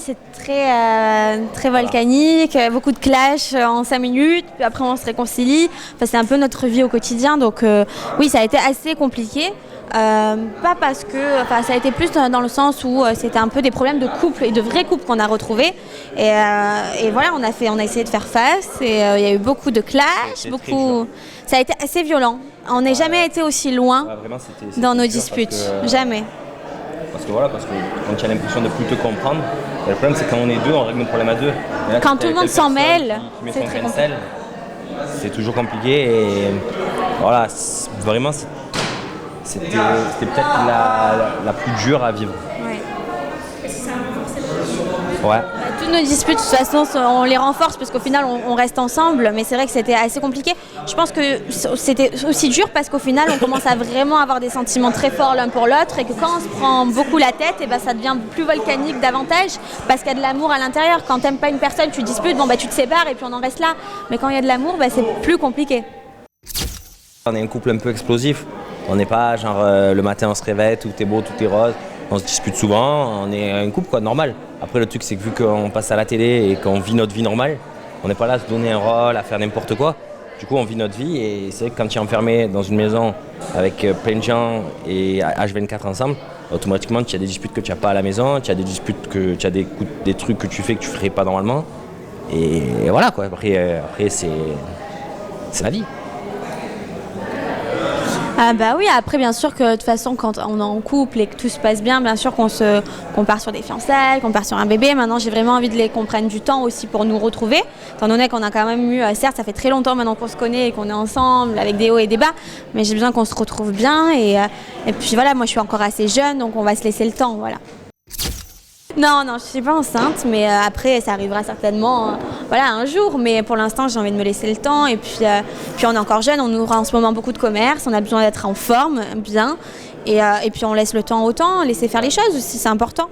C'est très volcanique, beaucoup de clash en 5 minutes, puis après on se réconcilie. Enfin, c'est un peu notre vie au quotidien, donc oui, ça a été assez compliqué. Pas parce que, enfin, ça a été plus dans le sens où c'était un peu des problèmes de couple et de vrais couples qu'on a retrouvés. Et voilà, on a essayé de faire face. Et il y a eu beaucoup de clash, ça a été assez violent. On n'a jamais été aussi loin dans nos disputes, jamais. Parce que quand tu as l'impression de ne plus te comprendre, le problème c'est quand on est deux, on règle le problème à deux. Là, quand tout le monde s'en mêle, c'est très compliqué. C'est toujours compliqué et voilà, vraiment c'était peut-être la plus dure à vivre. Ouais. Toutes nos disputes, de toute façon, on les renforce parce qu'au final, on reste ensemble. Mais c'est vrai que c'était assez compliqué. Je pense que c'était aussi dur parce qu'au final, on commence à vraiment avoir des sentiments très forts l'un pour l'autre et que quand on se prend beaucoup la tête, et ben, ça devient plus volcanique davantage parce qu'il y a de l'amour à l'intérieur. Quand t'aimes pas une personne, tu disputes, tu te sépares et puis on en reste là. Mais quand il y a de l'amour, c'est plus compliqué. On est un couple un peu explosif. On n'est pas genre le matin on se réveille, tout est beau, tout est rose. On se dispute souvent, on est un couple normal. Après le truc c'est que vu qu'on passe à la télé et qu'on vit notre vie normale, on n'est pas là à se donner un rôle, à faire n'importe quoi. Du coup on vit notre vie et c'est vrai que quand tu es enfermé dans une maison avec plein de gens et H24 ensemble, automatiquement tu as des disputes que tu n'as pas à la maison, tu as des disputes que tu as des trucs que tu fais que tu ne ferais pas normalement. Et voilà quoi, après c'est la vie. Ah bah oui, après bien sûr que de toute façon quand on est en couple et que tout se passe bien, bien sûr qu'on part sur des fiançailles, qu'on part sur un bébé. Maintenant j'ai vraiment envie qu'on prenne du temps aussi pour nous retrouver, étant donné qu'on a quand même eu, certes ça fait très longtemps maintenant qu'on se connaît et qu'on est ensemble avec des hauts et des bas, mais j'ai besoin qu'on se retrouve bien et puis voilà, moi je suis encore assez jeune donc on va se laisser le temps, voilà. Non, je suis pas enceinte, mais après ça arrivera certainement un jour. Mais pour l'instant, j'ai envie de me laisser le temps. Et puis on est encore jeune, on ouvre en ce moment beaucoup de commerces, on a besoin d'être en forme, bien. Et puis on laisse le temps au temps, laisser faire les choses aussi, c'est important.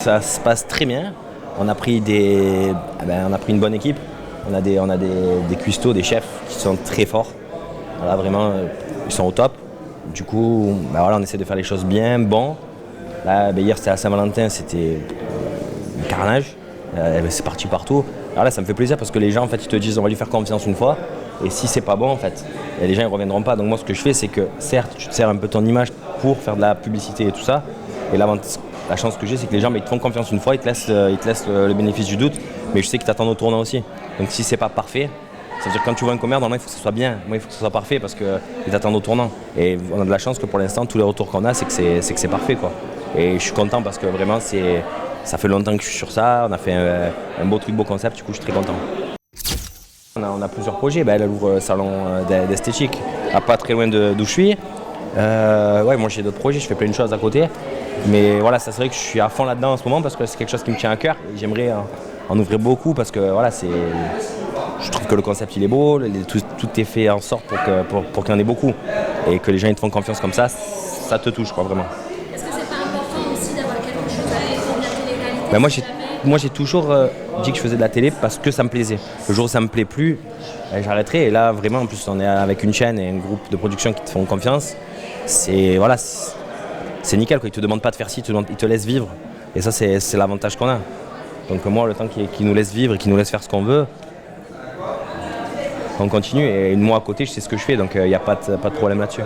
Ça se passe très bien. On a pris une bonne équipe. On a des cuistots, des chefs qui sont très forts. Voilà, vraiment, ils sont au top. Du coup, on essaie de faire les choses bien, bon. Là, hier c'était à Saint-Valentin, c'était un carnage, c'est parti partout. Alors là ça me fait plaisir parce que les gens en fait ils te disent on va lui faire confiance une fois et si c'est pas bon en fait, les gens ils reviendront pas. Donc moi ce que je fais c'est que certes tu te sers un peu ton image pour faire de la publicité et tout ça. Et la chance que j'ai c'est que les gens ils te font confiance une fois, ils te laissent le bénéfice du doute, mais je sais qu'ils t'attendent au tournant aussi. Donc si c'est pas parfait, ça veut dire que quand tu vois un commerce, normalement il faut que ce soit bien, il faut que ce soit parfait parce qu'ils t'attendent au tournant. Et on a de la chance que pour l'instant tous les retours qu'on a c'est que c'est parfait quoi. Et je suis content parce que vraiment ça fait longtemps que je suis sur ça, on a fait un beau truc, beau concept, du coup je suis très content. On a plusieurs projets, elle ouvre un salon d'esthétique, pas très loin d'où je suis. Moi j'ai d'autres projets, je fais plein de choses à côté. Mais voilà, ça serait que je suis à fond là-dedans en ce moment parce que c'est quelque chose qui me tient à cœur. Et j'aimerais en ouvrir beaucoup parce que je trouve que le concept il est beau, tout est fait en sorte pour qu'il y en ait beaucoup. Et que les gens ils te font confiance comme ça te touche quoi, vraiment. Moi j'ai toujours dit que je faisais de la télé parce que ça me plaisait. Le jour où ça me plaît plus, j'arrêterai. Et là vraiment en plus on est avec une chaîne et un groupe de production qui te font confiance. C'est nickel quoi. Ils te demandent pas de faire ci, ils te laissent vivre. Et ça c'est l'avantage qu'on a. Donc moi le temps qu'ils nous laissent vivre et qu'ils nous laissent faire ce qu'on veut, on continue. Et moi à côté je sais ce que je fais donc il n'y a pas de problème là-dessus.